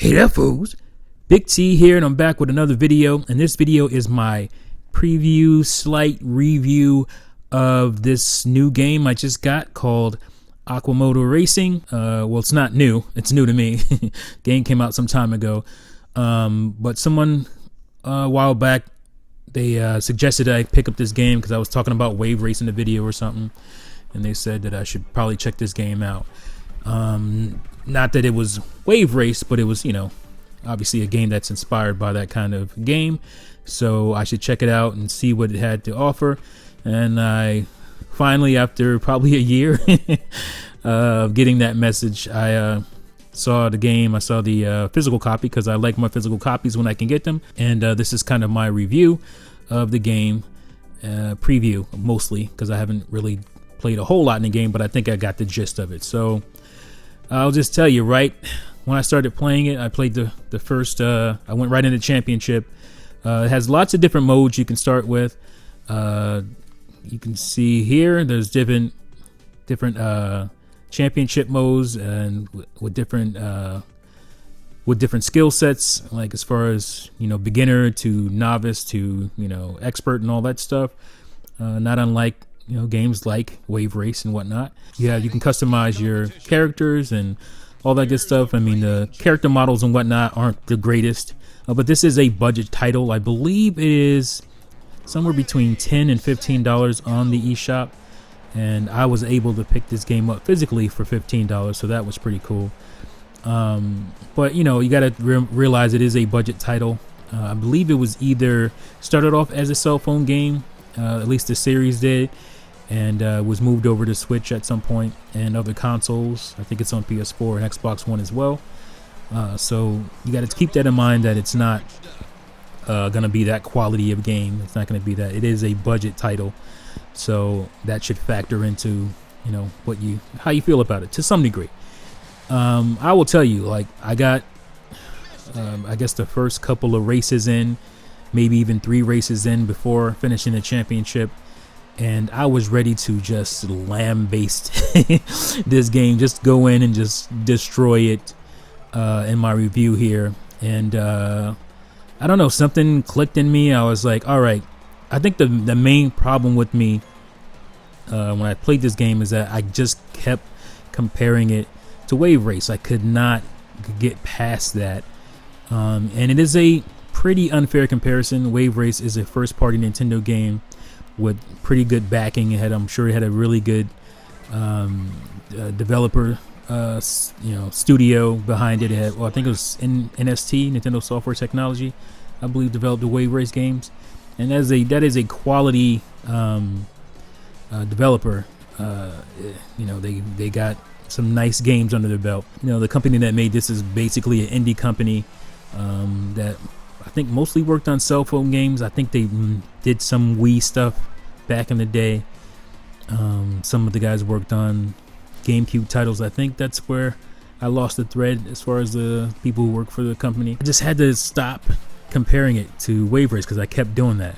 Hey there, fools. Big T here, and I'm back with another video. And this video is my preview, slight review of this new game I just got called Aqua Moto Racing. Well, it's not new. It's new to me. Game came out some time ago. But someone a while back, they suggested I pick up this game because I was talking about Waverace in the video or something. And they said that I should probably check this game out. Not that it was Waverace, but it was, obviously a game that's inspired by that kind of game. So I should check it out and see what it had to offer. And I finally, after probably a year of getting that message, I saw the game. I saw the physical copy because I like my physical copies when I can get them. And this is kind of my review of the game, preview mostly, because I haven't really played a whole lot in the game, but I think I got the gist of it. So I'll just tell you, right when I started playing it, I played the first, I went right into championship. It has lots of different modes you can start with. You can see here, there's different championship modes, and with different skill sets, like as far as, beginner to novice to, expert and all that stuff. Not unlike, games like Waverace and whatnot. Yeah, you can customize your characters and all that good stuff. I mean, the character models and whatnot aren't the greatest, but this is a budget title. I believe it is somewhere between $10 and $15 on the eShop, and I was able to pick this game up physically for $15, so that was pretty cool. But you gotta realize it is a budget title. I believe it was either started off as a cell phone game, at least the series did, and was moved over to Switch at some point and other consoles. I think it's on PS4 and Xbox One as well. So you got to keep that in mind, that it's not gonna be that quality of game. It's not gonna be that. It is a budget title, so that should factor into how you feel about it to some degree. I will tell you, like, I got I guess the first couple of races in, maybe even 3 races in before finishing the championship, and I was ready to just lambaste this game, just go in and just destroy it in my review here. And I don't know, something clicked in me. I was like, all right, I think the main problem with me when I played this game is that I just kept comparing it to Waverace. I could not get past that, and it is a pretty unfair comparison. Waverace is a first-party Nintendo game with pretty good backing. I'm sure it had a really good developer, studio behind it. It had, I think it was NST, Nintendo Software Technology, I believe, developed the Waverace games, and that is a quality developer. They got some nice games under their belt. The company that made this is basically an indie company that I think mostly worked on cell phone games. I think they did some Wii stuff back in the day. Some of the guys worked on GameCube titles. I think that's where I lost the thread as far as the people who work for the company. I just had to stop comparing it to Waverace because I kept doing that.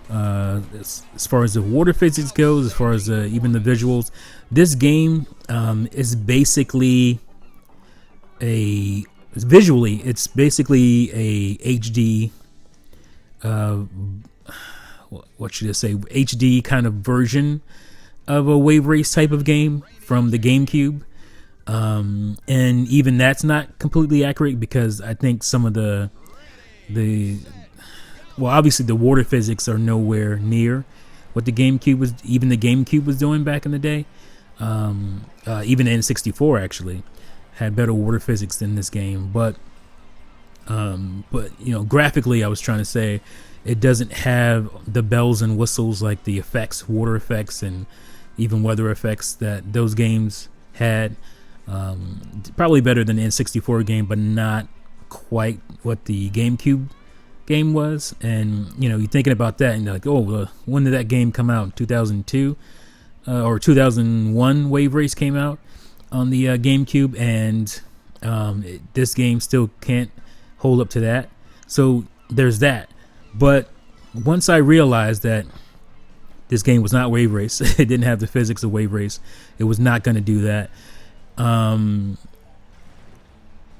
As far as the water physics goes, as far as even the visuals, this game is basically it's basically a HD, what should I say, HD kind of version of a Waverace type of game from the GameCube. And even that's not completely accurate, because I think some of obviously the water physics are nowhere near what the GameCube was doing back in the day. Even the N64 actually had better water physics than this game, but graphically, I was trying to say, it doesn't have the bells and whistles like the effects, water effects, and even weather effects that those games had. Probably better than the N64 game, but not quite what the GameCube game was. And you're thinking about that, and you're like, oh, when did that game come out? 2002 or 2001? Waverace came out on the GameCube, and this game still can't hold up to that. So there's that. But once I realized that this game was not Waverace, it didn't have the physics of Waverace, it was not going to do that.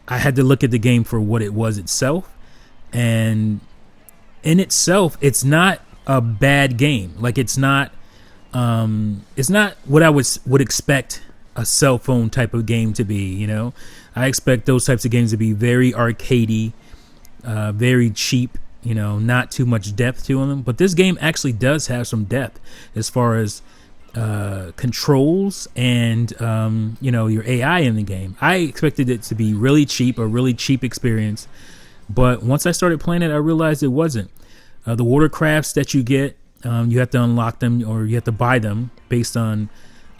I had to look at the game for what it was itself, and in itself, it's not a bad game. Like it's not what I would expect a cell phone type of game to be. You know, I expect those types of games to be very arcadey, very cheap. You know, not too much depth to them. But this game actually does have some depth as far as controls and your AI in the game. I expected it to be really cheap, a really cheap experience, but once I started playing it, I realized it wasn't. The watercrafts that you get, you have to unlock them, or you have to buy them. Based on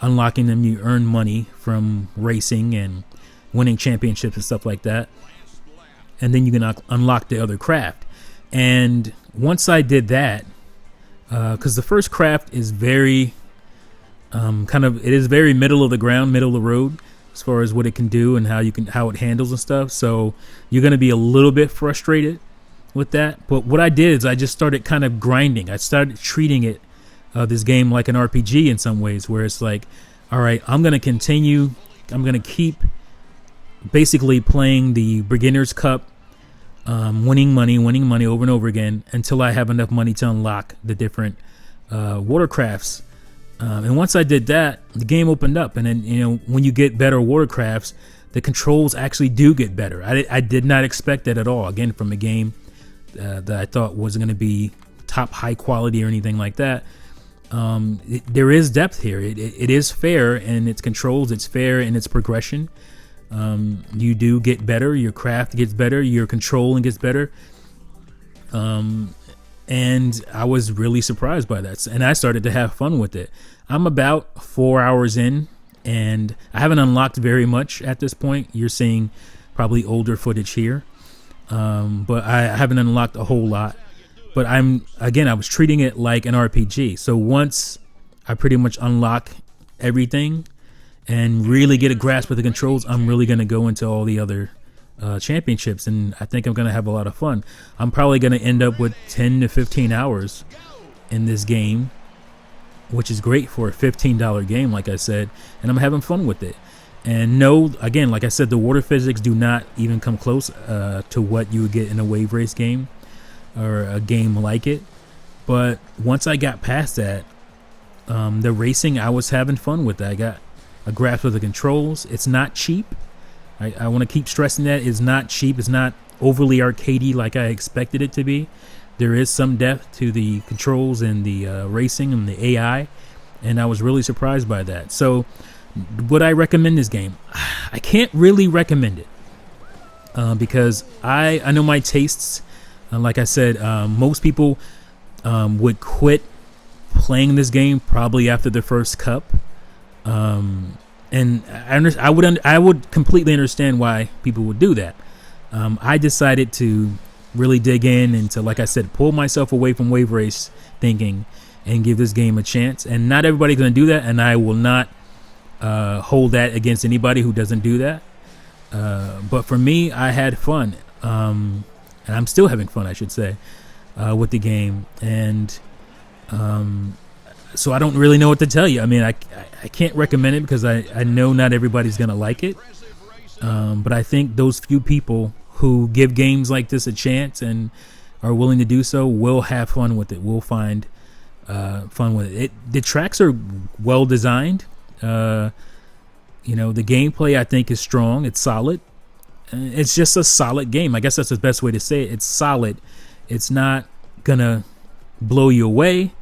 unlocking them, you earn money from racing and winning championships and stuff like that, and then you can unlock the other craft. And once I did that, because the first craft is very it is very middle of the ground, middle of the road as far as what it can do and how it handles and stuff. So you're going to be a little bit frustrated with that. But what I did is I just started kind of grinding. I started treating it, this game, like an RPG in some ways, where it's like, all right, I'm going to continue. I'm going to keep basically playing the Beginner's Cup, winning money over and over again until I have enough money to unlock the different watercrafts. And once I did that, the game opened up. And then, when you get better watercrafts, the controls actually do get better. I did not expect that at all. Again, from a game that I thought wasn't going to be top high quality or anything like that. There is depth here. It is fair in its controls. It's fair in its progression. You do get better. Your craft gets better. Your controlling gets better. And I was really surprised by that. And I started to have fun with it. I'm about 4 hours in, and I haven't unlocked very much at this point. You're seeing probably older footage here. But I haven't unlocked a whole lot. But I was treating it like an RPG. So once I pretty much unlock everything and really get a grasp of the controls, I'm really going to go into all the other championships, and I think I'm going to have a lot of fun. I'm probably going to end up with 10 to 15 hours in this game, which is great for a $15 game, like I said, and I'm having fun with it. And no, again, like I said, the water physics do not even come close to what you would get in a Waverace game or a game like it. But once I got past that, the racing, I was having fun with that. I got a grasp of the controls. It's not cheap. I want to keep stressing that. It's not cheap. It's not overly arcadey like I expected it to be. There is some depth to the controls and the racing and the AI, and I was really surprised by that. So would I recommend this game? I can't really recommend it because I know my tastes. Like I said, most people would quit playing this game probably after the first cup. And I would completely understand why people would do that. I decided to really dig in and to, like I said, pull myself away from Waverace thinking and give this game a chance. And not everybody's going to do that, and I will not hold that against anybody who doesn't do that. But for me, I had fun, and I'm still having fun, I should say, with the game. And so I don't really know what to tell you. I mean, I can't recommend it because I know not everybody's going to like it. But I think those few people who give games like this a chance and are willing to do so will have fun with it. Will find fun with it. The tracks are well designed. The gameplay, I think, is strong. It's solid. It's just a solid game. I guess that's the best way to say it. It's solid. It's not going to blow you away,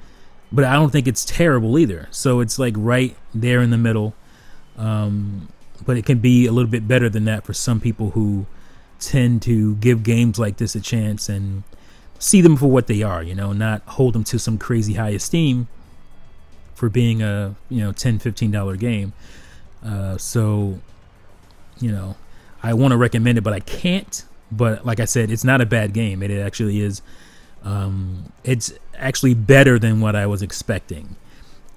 but I don't think it's terrible either. So it's like right there in the middle. But it can be a little bit better than that for some people who tend to give games like this a chance and see them for what they are, not hold them to some crazy high esteem for being a, $10, $15 game. So, I want to recommend it, but I can't. But like I said, it's not a bad game. It actually is. It's actually better than what I was expecting.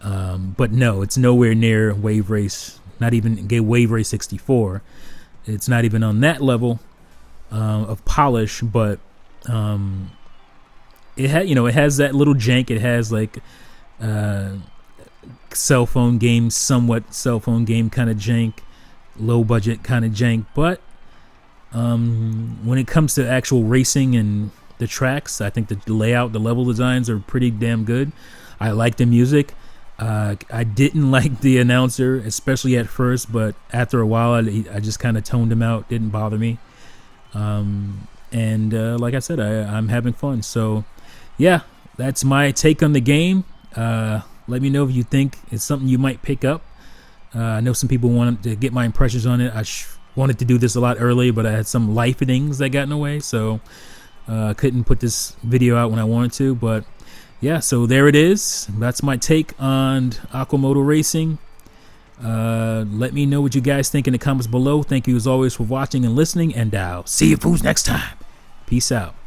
But no, it's nowhere near Waverace. Not even Waverace 64. It's not even on that level of polish. But it has that little jank. It has like cell phone game, somewhat cell phone game kind of jank, low budget kind of jank. But When it comes to actual racing and the tracks, I think the layout, the level designs are pretty damn good. I like the music. I didn't like the announcer, especially at first, but after a while, I just kind of toned him out. Didn't bother me. Like I said, I'm having fun. So, yeah, that's my take on the game. Let me know if you think it's something you might pick up. I know some people wanted to get my impressions on it. I wanted to do this a lot earlier, but I had some life things that got in the way, so couldn't put this video out when I wanted to. But yeah, so there it is. That's my take on Aqua Moto Racing. Let me know what you guys think in the comments below. Thank you as always for watching and listening, and I'll see you fools next time. Peace out.